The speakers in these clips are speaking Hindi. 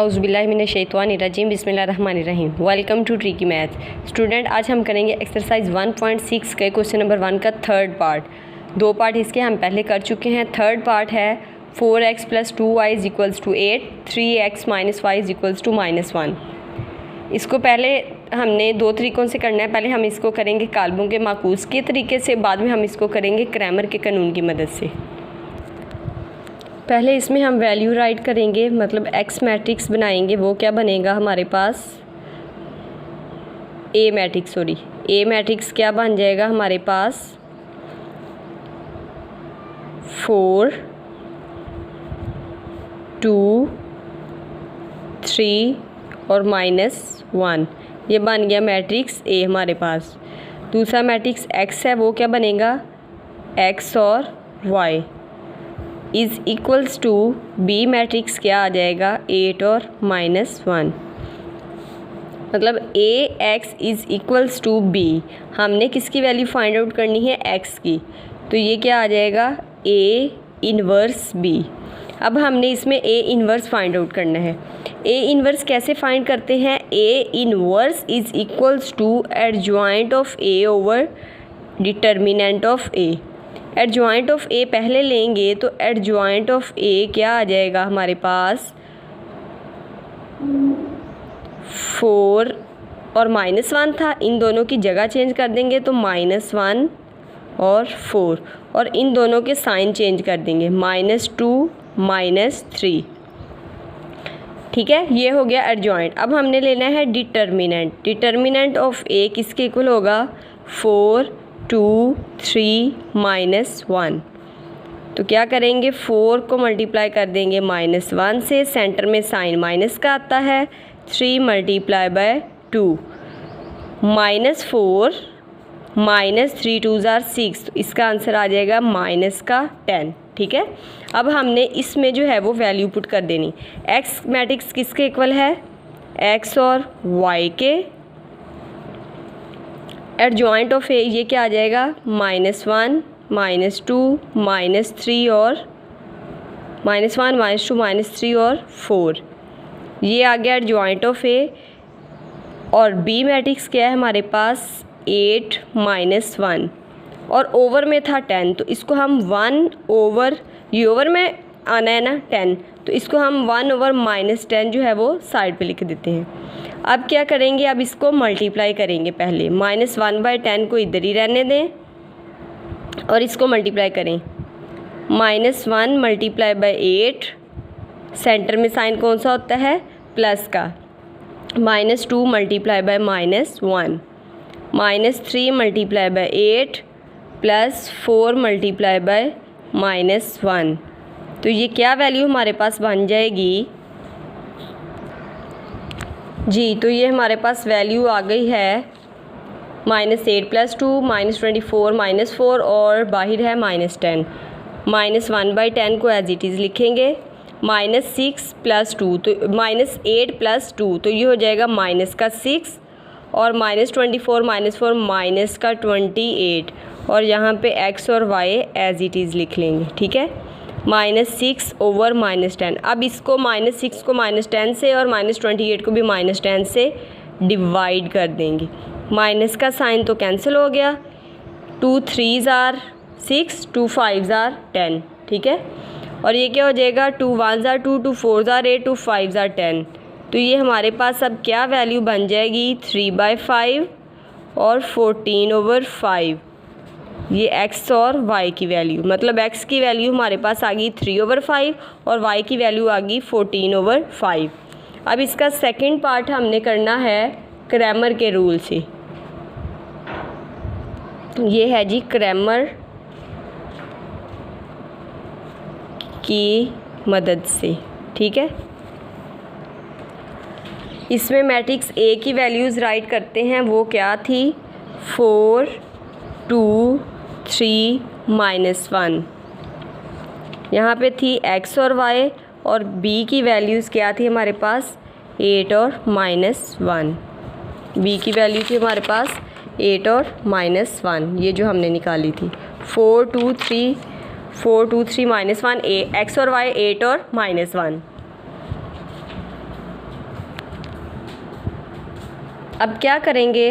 औज़ुबिल्लाहिमिनश्शैतानिर्रजीम बिस्मिल्लाहिर्रहमानिर्रहीम। Welcome to tricky math. Student, आज हम करेंगे एक्सरसाइज 1.6 के क्वेश्चन नंबर 1 का थर्ड पार्ट। दो पार्ट इसके हम पहले कर चुके हैं। थर्ड पार्ट है 4x + 2y = 8, 3x - y = -1। इसको पहले हमने दो तरीक़ों से करना है। पहले हम इसको करेंगे काल्बों के माकूस के तरीके से, बाद में हम इसको करेंगे क्रैमर के कानून की मदद से। पहले इसमें हम वैल्यू राइट करेंगे, मतलब एक्स मैट्रिक्स बनाएंगे। वो क्या बनेगा हमारे पास, ए मैट्रिक्स क्या बन जाएगा हमारे पास 4 2 3 और -1। ये बन गया मैट्रिक्स ए हमारे पास। दूसरा मैट्रिक्स एक्स है, वो क्या बनेगा एक्स और Y is equals to B matrix क्या आ जाएगा 8 और -1। मतलब A X is equals to B. हमने किसकी वैल्यू फाइंड आउट करनी है, एक्स की। तो ये क्या आ जाएगा ए इनवर्स बी। अब हमने इसमें ए इनवर्स फाइंड आउट करना है। ए इनवर्स कैसे फाइंड करते हैं, A inverse is equals to adjoint of A over determinant of A. Adjoint of A पहले लेंगे तो एडजॉइंट ऑफ ए क्या आ जाएगा हमारे पास 4 और -1 था। इन दोनों की जगह चेंज कर देंगे तो -1 और 4, और इन दोनों के साइन चेंज कर देंगे -2 -3। ठीक है, ये हो गया एडजॉइंट। अब हमने लेना है डिटर्मिनेंट। डिटर्मिनेंट ऑफ ए किसके इक्वल होगा 4 2 3 -1। तो क्या करेंगे 4 को मल्टीप्लाई कर देंगे -1 से, सेंटर में साइन माइनस का आता है। 3 × 2 -4 -3 2 = 6। तो इसका आंसर आ जाएगा -10। ठीक है, अब हमने इसमें जो है वो वैल्यू पुट कर देनी। एक्स मैट्रिक्स किसके इक्वल है, एक्स और वाई के। एडजॉइंट ऑफ ए ये क्या आ जाएगा -1 -2 -3 और -1 -2 -3 और 4। ये आ गया एडजॉइंट ऑफ ए। और बी मैट्रिक्स क्या है हमारे पास 8 -1, और ओवर में था 10। तो इसको हम 1 ओवर, ये ओवर में आना है ना 10, तो इसको हम 1 ओवर -10 जो है वो साइड पे लिख देते हैं। अब क्या करेंगे, अब इसको मल्टीप्लाई करेंगे। पहले -1/10 को इधर ही रहने दें और इसको मल्टीप्लाई करें। -1 × 8, सेंटर में साइन कौन सा होता है, प्लस का। -2 × -1 -3 × 8 +4 × -1। तो ये क्या वैल्यू हमारे पास बन जाएगी जी, तो ये हमारे पास वैल्यू आ गई है -8 + 2 -24 -4 और बाहर है -10। -1/10 को एज इट इज़ लिखेंगे। -6 + 2 तो -8 + 2 तो ये हो जाएगा -6, और -24 -4 -28, और यहाँ पे x और y एज इट इज़ लिख लेंगे। ठीक है, -6 ओवर -10। अब इसको -6 को -10 से और -28 को भी -10 से डिवाइड कर देंगे। माइनस का साइन तो कैंसिल हो गया। 2 3s are 6, 2 5s are 10। ठीक है, और ये क्या हो जाएगा 2 1s are 2, 2 4s are 8, 2 5s are 10। तो ये हमारे पास अब क्या वैल्यू बन जाएगी 3/5 और 14/5। ये x और y की वैल्यू, मतलब x की वैल्यू हमारे पास आ गई 3/5 और y की वैल्यू आ गई 14/5। अब इसका सेकंड पार्ट हमने करना है क्रैमर के रूल से। ये है जी क्रैमर की मदद से। ठीक है, इसमें मैट्रिक्स ए की वैल्यूज़ राइट करते हैं। वो क्या थी 4 2 3 -1। यहाँ पे थी एक्स और वाई, और बी की वैल्यूज़ क्या थी हमारे पास 8 और -1। बी की वैल्यू थी हमारे पास 8 और -1, ये जो हमने निकाली थी। 4 2 3 -1 एक्स और वाई 8 और -1। अब क्या करेंगे,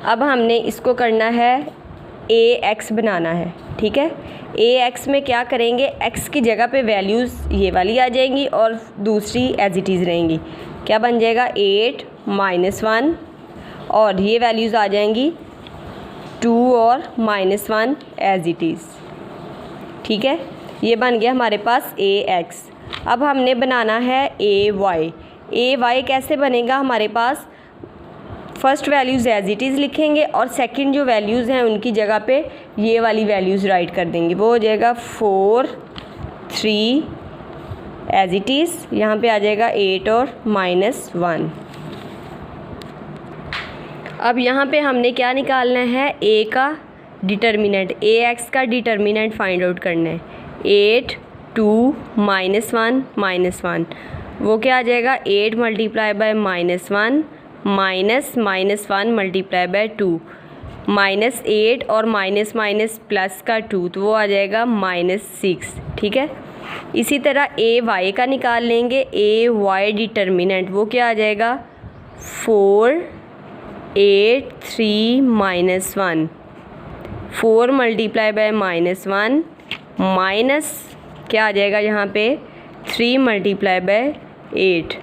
अब हमने इसको करना है ax बनाना है, ठीक है। ax में क्या करेंगे, x की जगह पे वैल्यूज़ ये वाली आ जाएंगी और दूसरी एज इट इज़ रहेंगी। क्या बन जाएगा 8 -1 और ये वैल्यूज़ आ जाएंगी 2 और -1 एज इट इज़, ठीक है। ये बन गया हमारे पास ax। अब हमने बनाना है ay कैसे बनेगा, हमारे पास first values as it is लिखेंगे और सेकंड जो वैल्यूज़ हैं उनकी जगह पे ये वाली वैल्यूज़ राइट कर देंगे। वो हो जाएगा 4 3 एज इट इज़, यहाँ पे आ जाएगा 8 और -1। अब यहाँ पे हमने क्या निकालना है, a का डिटर्मिनेंट, ax का डिटर्मिनेंट फाइंड आउट करना है। 8 2 -1 -1 वो क्या आ जाएगा 8 multiply by -1 minus -1 multiply by 2, -8 और माइनस माइनस प्लस का 2 तो वो आ जाएगा -6, ठीक है। इसी तरह ay का निकाल लेंगे, ay डिटर्मिनेंट वो क्या आ जाएगा 4 8 3 -1, 4 मल्टीप्लाई बाय -1 माइनस क्या आ जाएगा यहाँ पे 3 मल्टीप्लाई बाय 8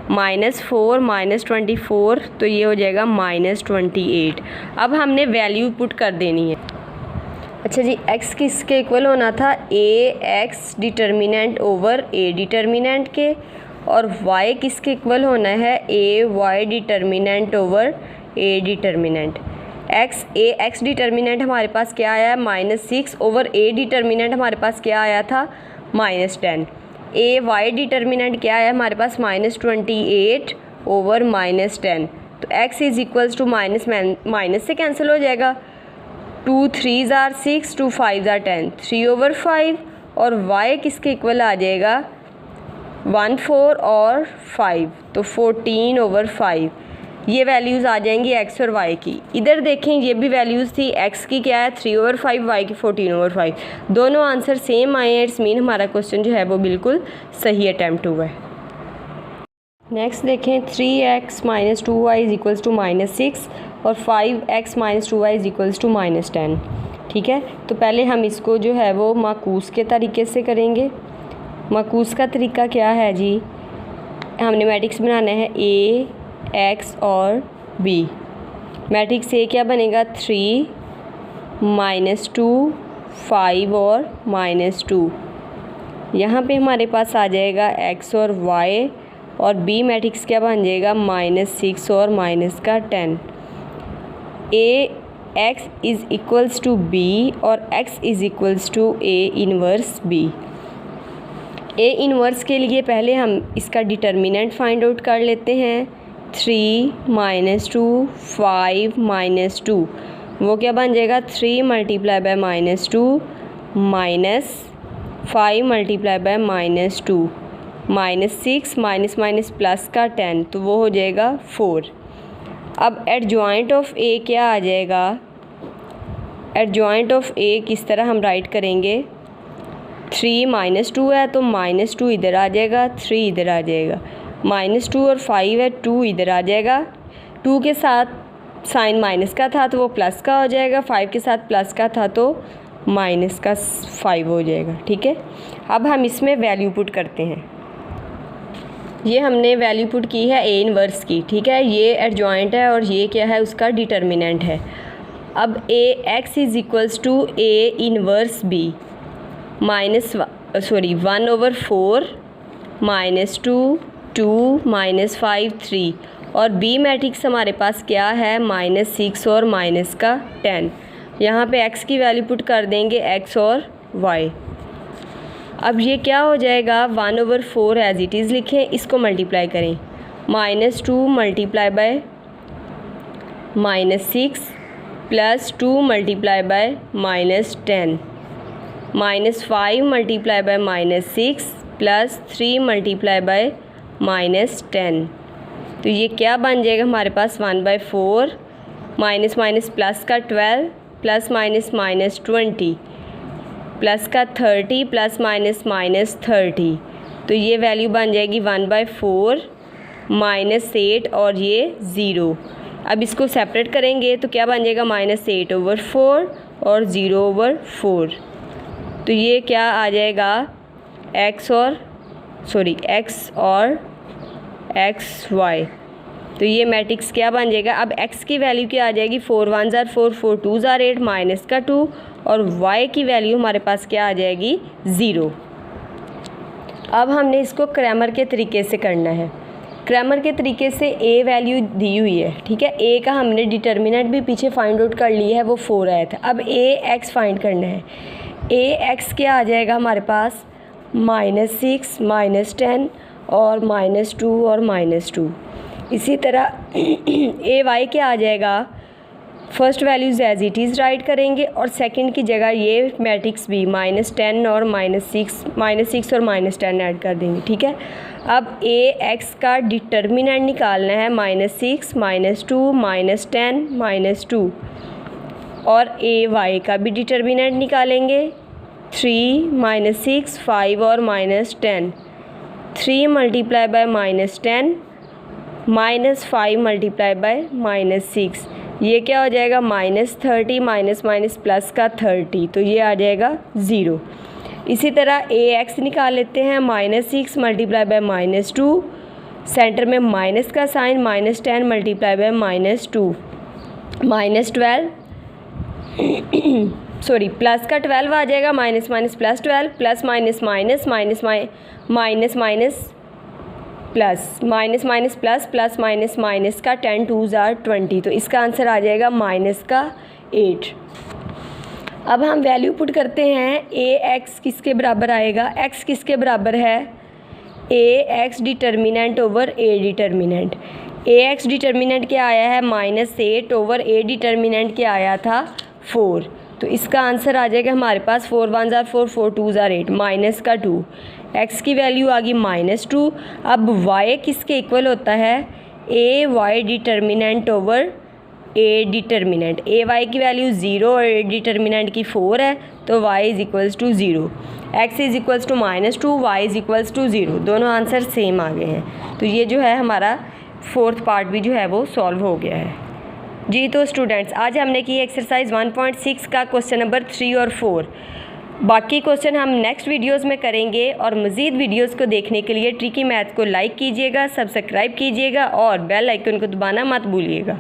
-4 -24 तो ये हो जाएगा -28। अब हमने वैल्यू पुट कर देनी है। अच्छा जी, x किसके इक्वल होना था, ax determinant over a determinant के, और y किसके इक्वल होना है, ay determinant over a determinant. ax determinant हमारे पास क्या आया है -6 ओवर a डिटर्मिनेंट हमारे पास क्या आया था -10। ay डिटर्मिनेंट क्या है हमारे पास -28 ओवर -10। तो x is equals to minus से कैंसिल हो जाएगा, 2 3s are 6 2 5s are 10, 3 over 5, और y किसके इक्वल आ जाएगा 1 4 और 5 तो 14 ओवर 5। ये वैल्यूज़ आ जाएंगी x और y की। इधर देखें ये भी वैल्यूज़ थी, x की क्या है 3 ओवर 5, y की 14 ओवर 5, दोनों आंसर सेम आए हैं। इट्स मीन हमारा क्वेश्चन जो है वो बिल्कुल सही अटैम्प्ट हुआ है। नेक्स्ट देखें 3x - 2y is equals to -6 और 5x - 2y is equals to -10, ठीक है। तो पहले हम इसको जो है वो माकूस के तरीके से करेंगे। माकूस का तरीका क्या है जी, हमने मैट्रिक्स बनाना है a x और b। मैट्रिक्स a क्या बनेगा 3 -2 5 और -2, यहाँ पे हमारे पास आ जाएगा x और y, और b मैट्रिक्स क्या बन जाएगा -6 और -10। x is equals to b और x is equals to a inverse b। a inverse के लिए पहले हम इसका डिटर्मिनेंट फाइंड आउट कर लेते हैं। 3 -2 5 -2 वो क्या बन जाएगा 3 multiply by -2 minus 5 multiply by -2 -6 minus minus plus का 10 तो वो हो जाएगा 4। अब एडजॉइंट ऑफ a क्या आ जाएगा, एडजॉइंट ऑफ a किस तरह हम राइट करेंगे, 3 -2 है तो -2 इधर आ जाएगा, 3 इधर आ जाएगा, -2 और 5 है 2 इधर आ जाएगा, 2 के साथ साइन माइनस का था तो वो प्लस का हो जाएगा, 5 के साथ प्लस का था तो माइनस का 5 हो जाएगा, ठीक है। अब हम इसमें वैल्यू पुट करते हैं। ये हमने वैल्यू पुट की है a इन्वर्स की, ठीक है। ये एडजॉइंट है और ये क्या है उसका डिटर्मिनेंट है। अब x is equals to a inverse b -1 over 4 -2 2 -5 3, और b मैट्रिक्स हमारे पास क्या है -6 और -10। यहाँ पे x की वैल्यू पुट कर देंगे x और y। अब ये क्या हो जाएगा 1 ओवर 4 एज इट इज़ लिखें, इसको मल्टीप्लाई करें, -2 multiply by -6 plus 2 multiply by -10 -5 multiply by -6 plus 3 multiply by -10। तो ये क्या बन जाएगा हमारे पास 1/4 माइनस माइनस प्लस का 12 प्लस माइनस -20 प्लस का 30 प्लस माइनस -30। तो ये वैल्यू बन जाएगी 1/4 -8 और ये 0। अब इसको सेपरेट करेंगे तो क्या बन जाएगा -8/4 और 0/4। तो ये क्या आ जाएगा x और xy। तो ये मैट्रिक्स क्या बन जाएगा, अब x की वैल्यू क्या आ जाएगी 4 1 ज़ार 4 4 2 ज़ार 8 माइनस का 2 और y की वैल्यू हमारे पास क्या आ जाएगी 0। अब हमने इसको क्रैमर के तरीके से करना है। क्रैमर के तरीके से a वैल्यू दी हुई है, ठीक है। a का हमने डिटर्मिनेंट भी पीछे फाइंड आउट कर लिया है, वो 4 आया था। अब ax फाइंड करना है। ax क्या आ जाएगा हमारे पास -6 -10 और -2 और -2। इसी तरह ay क्या आ जाएगा, first values as it is right करेंगे और सेकंड की जगह ये मैट्रिक्स भी -10 और -6 और -10 ऐड कर देंगे, ठीक है। अब ax का डिटर्मिनेंट निकालना है -6 -2 -10 -2 और ay का भी डिटर्मिनेंट निकालेंगे 3 -6 5 और -10। 3 मल्टीप्लाई बाय -10 -5 मल्टीप्लाई बाय -6, ये क्या हो जाएगा -30 माइनस प्लस का 30, तो ये आ जाएगा 0। इसी तरह ax निकाल लेते हैं -6 मल्टीप्लाई बाय -2, सेंटर में माइनस का sign -10 multiply by -2 -12 sorry plus का 12 आ जाएगा minus plus 12 plus minus plus plus minus का 10 2 ज़ार 20, तो इसका आंसर आ जाएगा -8। अब हम वैल्यू पुट करते हैं। ax किसके बराबर आएगा, x किसके बराबर है ax determinant over a determinant. ax determinant क्या आया है -8 ओवर a डिटर्मिनेंट क्या आया था 4, तो इसका आंसर आ जाएगा हमारे पास 4 1 ज़ार 4 4 2 ज़ार 8 माइनस का 2, x की वैल्यू आ गई -2। अब y किसके इक्वल होता है a y determinant over a determinant. a y की वैल्यू 0 और a डिटर्मिनेंट की 4 है, तो y is equals to 0, x is equals to -2, y is equals to 0। दोनों आंसर सेम आ गए हैं, तो ये जो है हमारा फोर्थ पार्ट भी जो है वो सॉल्व हो गया है जी। तो स्टूडेंट्स आज हमने की एक्सरसाइज 1.6 का क्वेश्चन नंबर 3 और 4। बाकी क्वेश्चन हम नेक्स्ट वीडियोस में करेंगे और मज़ीद वीडियोस को देखने के लिए ट्रिकी मैथ को लाइक कीजिएगा, सब्सक्राइब कीजिएगा और बेल आइकन को दबाना मत भूलिएगा।